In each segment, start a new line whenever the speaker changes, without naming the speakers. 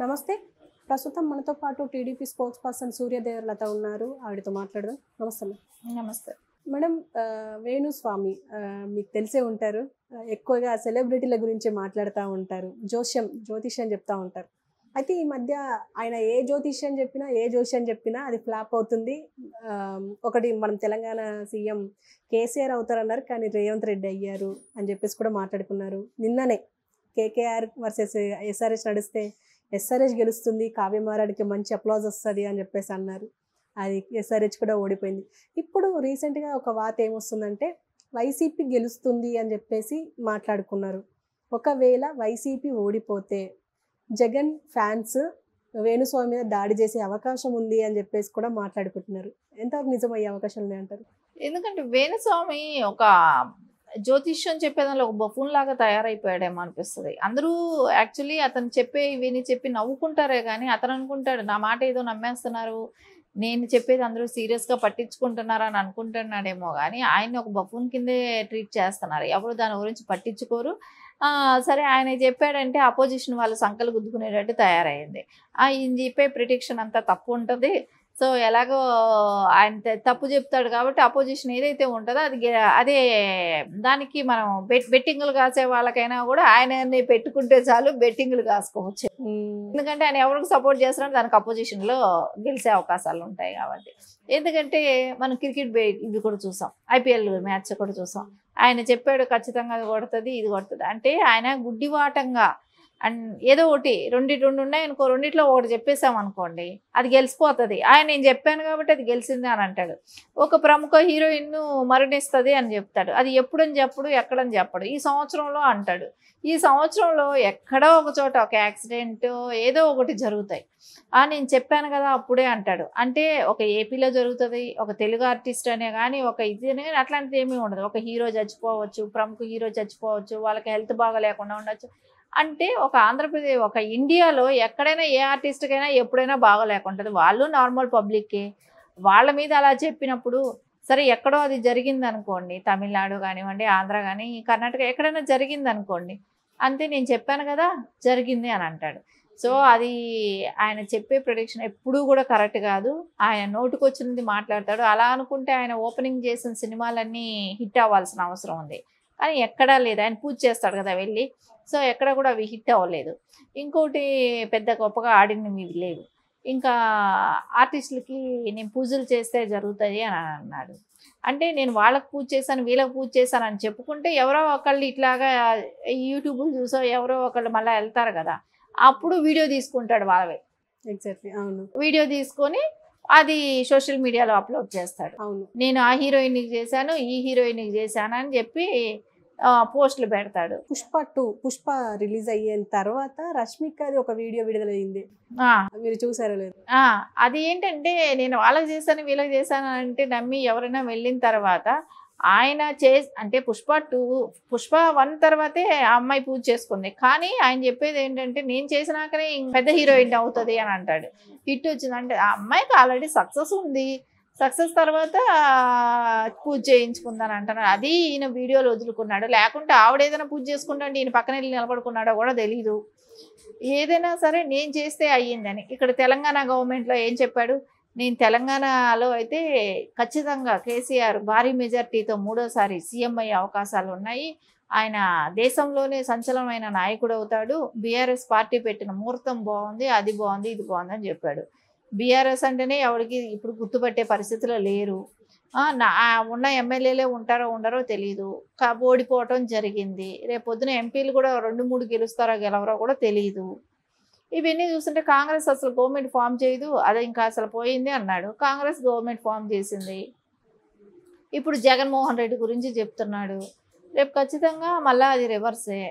నమస్తే. ప్రస్తుతం మనతో పాటు టీడీపీ స్పోక్స్ పర్సన్ సూర్యదేవరలత ఉన్నారు. ఆవిడతో మాట్లాడదాం. నమస్తే మేడం.
నమస్తే
మేడం, వేణుస్వామి మీకు తెలిసే ఉంటారు. ఎక్కువగా సెలబ్రిటీల గురించి మాట్లాడుతూ ఉంటారు. జ్యోతిష్యం చెప్తూ ఉంటారు. అయితే ఈ మధ్య ఆయన ఏ జోతిష్యం చెప్పినా అది ఫ్లాప్ అవుతుంది. ఒకటి మనం తెలంగాణ సీఎం కేసీఆర్ అవుతారన్నారు, కానీ రేవంత్ రెడ్డి అయ్యారు అని చెప్పేసి కూడా మాట్లాడుకున్నారు. నిన్ననే కేకేఆర్ వర్సెస్ ఎస్ఆర్హెచ్ నడిస్తే ఎస్ఆర్హెచ్ గెలుస్తుంది, కావ్యమారాడికి మంచి అప్లాజ్ వస్తుంది అని చెప్పేసి అన్నారు. అది ఎస్ఆర్హెచ్ కూడా ఓడిపోయింది. ఇప్పుడు రీసెంట్గా ఒక వార్త ఏమొస్తుందంటే వైసీపీ గెలుస్తుంది అని చెప్పేసి మాట్లాడుకున్నారు. ఒకవేళ వైసీపీ ఓడిపోతే జగన్ ఫ్యాన్స్ వేణుస్వామి మీద దాడి చేసే అవకాశం ఉంది అని చెప్పేసి కూడా మాట్లాడుకుంటున్నారు. ఎంతవరకు నిజమయ్యే అవకాశాలు ఉన్నాయంటారు?
ఎందుకంటే వేణుస్వామి ఒక జ్యోతిష్యం చెప్పేదానిలో ఒక బఫూన్ లాగా తయారైపోయాడేమో అనిపిస్తుంది. అందరూ యాక్చువల్లీ అతను చెప్పి నవ్వుకుంటారే కానీ అతను అనుకుంటాడు నా మాట ఏదో నమ్మేస్తున్నారు, నేను చెప్పేది అందరూ సీరియస్గా పట్టించుకుంటున్నారు అని అనుకుంటున్నాడేమో. కానీ ఆయన ఒక బఫూన్ కిందే ట్రీట్ చేస్తున్నారు. ఎవరు దాని గురించి పట్టించుకోరు. సరే ఆయన చెప్పాడంటే అపోజిషన్ వాళ్ళ సంకలు గుద్దుకునేటట్టు తయారైంది. ఈయన చెప్పే ప్రిడిక్షన్ అంతా తప్పు ఉంటుంది. సో ఎలాగో ఆయన తప్పు చెప్తాడు కాబట్టి అపోజిషన్ ఏదైతే ఉంటుందో అదే దానికి మనం బెట్టింగులు కాసే వాళ్ళకైనా కూడా ఆయనని పెట్టుకుంటే చాలు బెట్టింగులు కాసుకోవచ్చు. ఎందుకంటే ఆయన ఎవరికి సపోర్ట్ చేస్తున్నారో దానికి అపోజిషన్లో గెలిచే అవకాశాలు ఉంటాయి కాబట్టి. ఎందుకంటే మనం క్రికెట్ ఇవి కూడా చూసాం, ఐపీఎల్ మ్యాచ్ కూడా చూసాం. ఆయన చెప్పాడు ఖచ్చితంగా అది కొడుతుంది, ఇది కొడుతుంది అంటే ఆయన గుడ్డివాటంగా అండ్ ఏదో ఒకటి రెండు ఉన్నాయి అనుకో, రెండిట్లో ఒకటి చెప్పేసాం అనుకోండి అది గెలిచిపోతుంది. నేను చెప్పాను కాబట్టి అది గెలిచింది అని అంటాడు. ఒక ప్రముఖ హీరోయిన్ మరణిస్తుంది అని చెప్తాడు. అది ఎప్పుడని చెప్పడు, ఎక్కడని చెప్పడు. ఈ సంవత్సరంలో అంటాడు. ఈ సంవత్సరంలో ఎక్కడో ఒక చోట ఒక యాక్సిడెంట్ ఏదో ఒకటి జరుగుతాయి. నేను చెప్పాను కదా అప్పుడే అంటాడు. అంటే ఒక ఏపీలో జరుగుతుంది, ఒక తెలుగు ఆర్టిస్ట్ అనే కానీ ఒక ఇది కానీ అట్లాంటిది ఏమీ ఉండదు. ఒక హీరో చచ్చిపోవచ్చు, ప్రముఖ హీరో చచ్చిపోవచ్చు, వాళ్ళకి హెల్త్ బాగా లేకుండా ఉండొచ్చు. అంటే ఒక ఆంధ్రప్రదేశ్ ఒక ఇండియాలో ఎక్కడైనా ఏ ఆర్టిస్ట్కైనా ఎప్పుడైనా బాగా లేకుంటుంది. వాళ్ళు నార్మల్ పబ్లిక్కే. వాళ్ళ మీద అలా చెప్పినప్పుడు సరే ఎక్కడో అది జరిగింది అనుకోండి, తమిళనాడు కానివ్వండి, ఆంధ్ర కానీ కర్ణాటక ఎక్కడైనా జరిగింది అనుకోండి, అంతే నేను చెప్పాను కదా జరిగింది అని అంటాడు. సో అది ఆయన చెప్పే ప్రిడిక్షన్ ఎప్పుడూ కూడా కరెక్ట్ కాదు. ఆయన నోటుకొచ్చినది మాట్లాడతాడు. అలా అనుకుంటే ఆయన ఓపెనింగ్ చేసిన సినిమాలన్నీ హిట్ అవ్వాల్సిన అవసరం ఉంది. కానీ ఎక్కడా లేదు. ఆయన పూజ చేస్తాడు కదా వెళ్ళి, సో ఎక్కడ కూడా అవి హిట్ అవ్వలేదు. ఇంకోటి పెద్ద గొప్పగా ఆడినవి లేవు. ఇంకా ఆర్టిస్టులకి నేను పూజలు చేస్తే జరుగుతుంది అని అన్నాడు. అంటే నేను వాళ్ళకి పూజ చేశాను, వీళ్ళకి పూజ చేశాను అని చెప్పుకుంటే ఎవరో ఒకళ్ళు ఇట్లాగా యూట్యూబ్లు చూసో ఎవరో ఒకళ్ళు మళ్ళీ వెళ్తారు కదా, అప్పుడు వీడియో తీసుకుంటాడు వాళ్ళవే.
ఎగ్జాక్ట్లీ, అవును.
వీడియో తీసుకొని అది సోషల్ మీడియాలో అప్లోడ్ చేస్తాడు.
అవును,
నేను ఆ హీరోయిన్కి చేశాను, ఈ హీరోయిన్కి చేశాను అని చెప్పి పోస్టులు పెడతాడు.
పుష్ప రిలీజ్ అయిన తర్వాత రష్మికది ఒక వీడియో విడుదలైంది. మీరు చూసారో లేదు?
అది ఏంటంటే నేను వాళ్ళకి చేశాను వీళ్ళకి చేశాను అంటే నమ్మి ఎవరైనా వెళ్ళిన తర్వాత ఆయన అంటే పుష్ప 1 తర్వాతే ఆ అమ్మాయి పూజ చేసుకుంది. కానీ ఆయన చెప్పేది ఏంటంటే నేను చేసినాకనే పెద్ద హీరోయిన్ అవుతుంది అని అంటాడు. హిట్ వచ్చిందంటే ఆ అమ్మాయికి ఆల్రెడీ సక్సెస్ ఉంది, సక్సెస్ తర్వాత పూజ చేయించుకుందని అంటున్నాడు. అది ఈయన వీడియోలు వదులుకున్నాడు. లేకుంటే ఆవిడ ఏదైనా పూజ చేసుకుంటా ఈయన పక్కన వెళ్ళి నిలబడుకున్నాడో కూడా తెలీదు. ఏదైనా సరే నేను చేస్తే అయ్యిందని. ఇక్కడ తెలంగాణ గవర్నమెంట్లో ఏం చెప్పాడు, నేను తెలంగాణలో అయితే ఖచ్చితంగా కేసీఆర్ భారీ మెజార్టీతో 3వ సారి సీఎం అయ్యే అవకాశాలు ఉన్నాయి, ఆయన దేశంలోనే సంచలనమైన నాయకుడు అవుతాడు, బీఆర్ఎస్ పార్టీ పెట్టిన ముహూర్తం బాగుంది, అది బాగుంది, ఇది బాగుంది అని చెప్పాడు. బీఆర్ఎస్ అంటేనే ఎవరికి ఇప్పుడు గుర్తుపట్టే పరిస్థితిలో లేరు. ఉన్న ఎమ్మెల్యేలే ఉంటారో ఉండరో తెలియదు. ఓడిపోవటం జరిగింది. రేపొద్దున ఎంపీలు కూడా 2-3 గెలుస్తారో గెలవరో కూడా తెలియదు. ఇవన్నీ చూస్తుంటే కాంగ్రెస్ అసలు గవర్నమెంట్ ఫామ్ చేయదు, అది ఇంకా అసలు పోయింది అన్నాడు. కాంగ్రెస్ గవర్నమెంట్ ఫామ్ చేసింది. ఇప్పుడు జగన్మోహన్ రెడ్డి గురించి చెప్తున్నాడు. రేపు ఖచ్చితంగా మళ్ళీ అది రివర్సే.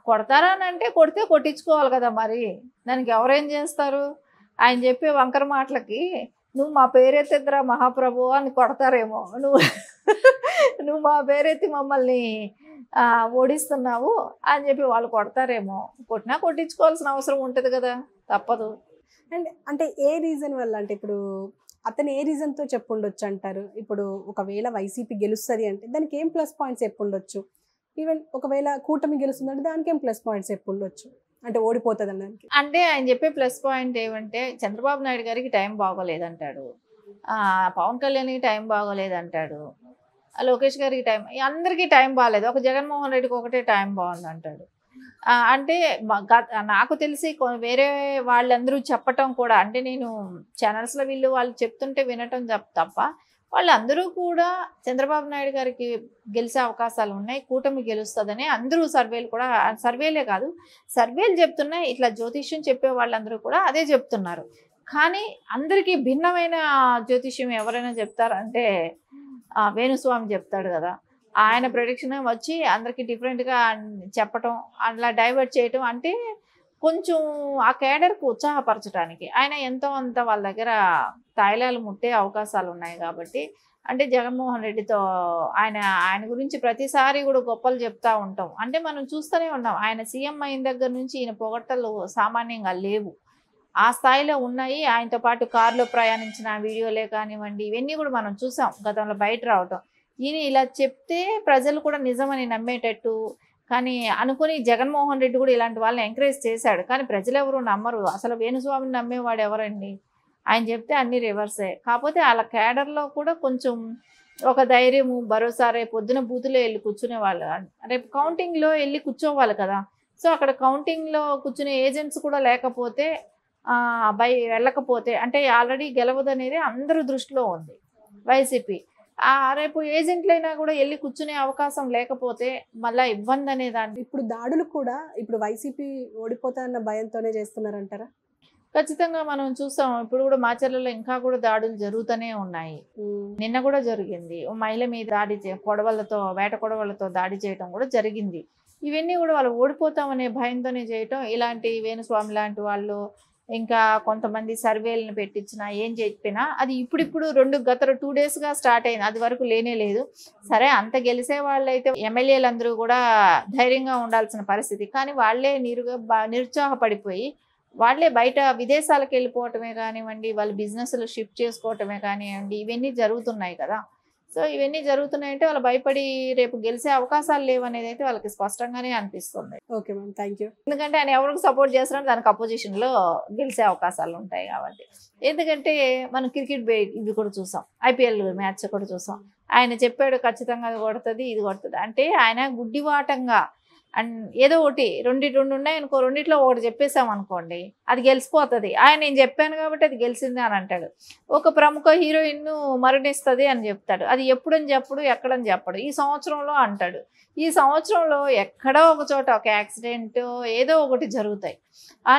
కొడతారా అని అంటే కొడితే కొట్టించుకోవాలి కదా, మరి దానికి ఎవరేం చేస్తారు? ఆయన చెప్పే వంకర మాటలకి నువ్వు మా పేరెత్తిద్రా మహాప్రభు అని కొడతారేమో, నువ్వు మా పేరెత్తి మమ్మల్ని ఓడిస్తున్నావు అని చెప్పి వాళ్ళు కొడతారేమో. కొట్టినా కొట్టించుకోవాల్సిన అవసరం ఉంటుంది కదా, తప్పదు.
అండ్ అంటే ఏ రీజన్ వల్ల, అంటే ఇప్పుడు అతను ఏ రీజన్తో చెప్పుండొచ్చు అంటారు? ఇప్పుడు ఒకవేళ వైసీపీ గెలుస్తుంది అంటే దానికి ఏం ప్లస్ పాయింట్స్ చెప్పుండొచ్చు? ఈవెన్ ఒకవేళ కూటమి గెలుస్తుందంటే దానికి ఏం ప్లస్ పాయింట్స్ చెప్పుండొచ్చు? అంటే ఓడిపోతుంది అనడానికి.
అంటే ఆయన చెప్పే ప్లస్ పాయింట్ ఏమంటే చంద్రబాబు నాయుడు గారికి టైం బాగోలేదంటాడు, పవన్ కళ్యాణ్కి టైం బాగోలేదంటాడు, లోకేష్ గారికి టైం, అందరికీ టైం బాగాలేదు, ఒక జగన్మోహన్ రెడ్డికి ఒకటే టైం బాగుంది అంటాడు. అంటే నాకు తెలిసి వేరే వాళ్ళందరూ చెప్పటం కూడా, అంటే నేను ఛానల్స్లో వీళ్ళు వాళ్ళు చెప్తుంటే వినటం తప్ప వాళ్ళందరూ కూడా చంద్రబాబు నాయుడు గారికి గెలిచే అవకాశాలు ఉన్నాయి, కూటమి గెలుస్తుందని అందరూ సర్వేలు కూడా, సర్వేలే కాదు సర్వేలు చెప్తున్నాయి, ఇట్లా జ్యోతిష్యం చెప్పే వాళ్ళందరూ కూడా అదే చెప్తున్నారు. కానీ అందరికీ భిన్నమైన జ్యోతిష్యం ఎవరైనా చెప్తారంటే వేణుస్వామి చెప్తాడు కదా, ఆయన ప్రొడిక్షన్ వచ్చి అందరికీ డిఫరెంట్గా చెప్పటం, అలా డైవర్ట్ చేయటం, అంటే కొంచెం ఆ కేడర్కు ఉత్సాహపరచడానికి ఆయన ఎంతో అంత వాళ్ళ దగ్గర తాయిలాలు ముట్టే అవకాశాలు ఉన్నాయి. కాబట్టి అంటే జగన్మోహన్ రెడ్డితో ఆయన గురించి ప్రతిసారి కూడా గొప్పలు చెప్తూ ఉంటాం. అంటే మనం చూస్తూనే ఉన్నాం, ఆయన సీఎం అయిన దగ్గర నుంచి ఈయన పొగడ్తలు సామాన్యంగా లేవు, ఆ స్థాయిలో ఉన్నాయి. ఆయనతో పాటు కారులో ప్రయాణించిన వీడియోలే కానివ్వండి, ఇవన్నీ కూడా మనం చూసాం గతంలో బయట రావటం. ఈయన ఇలా చెప్తే ప్రజలు కూడా నిజమని నమ్మేటట్టు, కానీ అనుకుని జగన్మోహన్ రెడ్డి కూడా ఇలాంటి వాళ్ళని ఎంకరేజ్ చేశాడు, కానీ ప్రజలు ఎవరు నమ్మరు. అసలు వేణుస్వామిని నమ్మేవాడు ఎవరండి, ఆయన చెప్తే అన్నీ రివర్సే. కాకపోతే వాళ్ళ కేడర్లో కూడా కొంచెం ఒక ధైర్యము, భరోసా, రేపు పొద్దున బూతులో వెళ్ళి కూర్చునే వాళ్ళు, రేపు కౌంటింగ్లో వెళ్ళి కూర్చోవాలి కదా. సో అక్కడ కౌంటింగ్లో కూర్చునే ఏజెంట్స్ కూడా లేకపోతే, వెళ్ళకపోతే, అంటే ఆల్రెడీ గెలవదు అనేది అందరూ దృష్టిలో ఉంది వైసీపీ. రేపు ఏజెంట్లైనా కూడా వెళ్ళి కూర్చునే అవకాశం లేకపోతే మళ్ళీ ఇబ్బంది అనే దాన్ని.
ఇప్పుడు దాడులు కూడా ఇప్పుడు వైసీపీ ఓడిపోతారన్న భయంతోనే చేస్తున్నారంటారా?
ఖచ్చితంగా మనం చూస్తాం, ఇప్పుడు కూడా మాచర్లలో ఇంకా కూడా దాడులు జరుగుతూనే ఉన్నాయి. నిన్న కూడా జరిగింది, మహిళ మీద దాడి కొడవలతో, వేట కొడవలతో దాడి చేయడం కూడా జరిగింది. ఇవన్నీ కూడా వాళ్ళు ఓడిపోతామనే భయంతోనే చేయటం. ఇలాంటి వేణుస్వామి లాంటి వాళ్ళు, ఇంకా కొంతమంది సర్వేలను పెట్టించినా ఏం చెప్పినా అది ఇప్పుడిప్పుడు గత 2 డేస్గా స్టార్ట్ అయింది, అది వరకు లేనే లేదు. సరే అంత గెలిసే వాళ్ళైతే ఎమ్మెల్యేలందరూ కూడా ధైర్యంగా ఉండాల్సిన పరిస్థితి, కానీ వాళ్ళే నిరుత్సాహపడిపోయి వాళ్ళే బయట విదేశాలకు వెళ్ళిపోవటమే కానివ్వండి, వాళ్ళ బిజినెస్లు షిఫ్ట్ చేసుకోవటమే కానివ్వండి, ఇవన్నీ జరుగుతున్నాయి కదా. సో ఇవన్నీ జరుగుతున్నాయంటే వాళ్ళు భయపడి రేపు గెలిచే అవకాశాలు లేవనేది అయితే వాళ్ళకి స్పష్టంగానే అనిపిస్తుంది.
Okay ma'am, thank you.
ఎందుకంటే ఆయన ఎవరికి సపోర్ట్ చేస్తున్నారో దానికి అపోజిషన్లో గెలిచే అవకాశాలు ఉంటాయి కాబట్టి. ఎందుకంటే మనం క్రికెట్ ఇవి కూడా చూసాం, ఐపీఎల్ మ్యాచ్ కూడా చూసాం, ఆయన చెప్పాడు ఖచ్చితంగా అది కొడుతుంది, ఇది కొడుతుంది అంటే ఆయన గుడ్డివాటంగా ఏదో ఒకటి రెండు ఉన్నాయనుకో, రెండిట్లో ఒకటి చెప్పేసాం అనుకోండి అది గెలిచిపోతుంది. నేను చెప్పాను కాబట్టి అది గెలిచింది అని అంటాడు. ఒక ప్రముఖ హీరోయిన్ మరణిస్తుంది అని చెప్తాడు, అది ఎప్పుడని చెప్పడు, ఎక్కడని చెప్పడు, ఈ సంవత్సరంలో అంటాడు. ఈ సంవత్సరంలో ఎక్కడో ఒక చోట ఒక యాక్సిడెంట్ ఏదో ఒకటి జరుగుతాయి,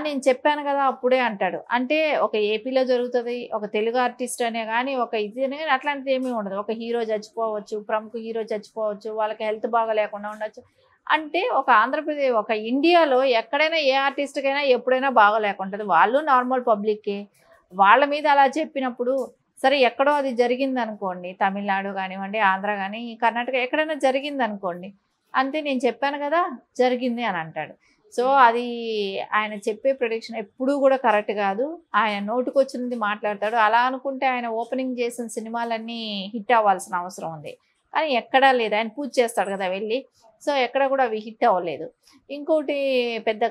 నేను చెప్పాను కదా అప్పుడే అంటాడు. అంటే ఒక ఏపీలో జరుగుతుంది, ఒక తెలుగు ఆర్టిస్ట్ అనే కానీ ఒక ఇది కానీ అట్లాంటిది ఏమీ ఉండదు. ఒక హీరో చచ్చిపోవచ్చు, ప్రముఖ హీరో చచ్చిపోవచ్చు, వాళ్ళకి హెల్త్ బాగా లేకుండా ఉండొచ్చు. అంటే ఒక ఆంధ్రప్రదేశ్, ఒక ఇండియాలో ఎక్కడైనా ఏ ఆర్టిస్ట్కైనా ఎప్పుడైనా బాగా లేకుంటుంది, వాళ్ళు నార్మల్ పబ్లిక్కే. వాళ్ళ మీద అలా చెప్పినప్పుడు సరే ఎక్కడో అది జరిగింది అనుకోండి, తమిళనాడు కానివ్వండి, ఆంధ్ర కానీ, కర్ణాటక ఎక్కడైనా జరిగింది అనుకోండి, అంతే నేను చెప్పాను కదా జరిగింది అని అంటాడు. సో అది ఆయన చెప్పే ప్రెడిక్షన్ ఎప్పుడూ కూడా కరెక్ట్ కాదు, ఆయన నోటుకొచ్చినది మాట్లాడతాడు. అలా అనుకుంటే ఆయన ఓపెనింగ్ చేసిన సినిమాలన్నీ హిట్ అవ్వాల్సిన అవసరం ఉంది, కానీ ఎక్కడా లేదు. ఆయన పూజ చేస్తాడు కదా వెళ్ళి, సో ఎక్కడ కూడా అవి హిట్ అవ్వలేదు. ఇంకోటి పెద్ద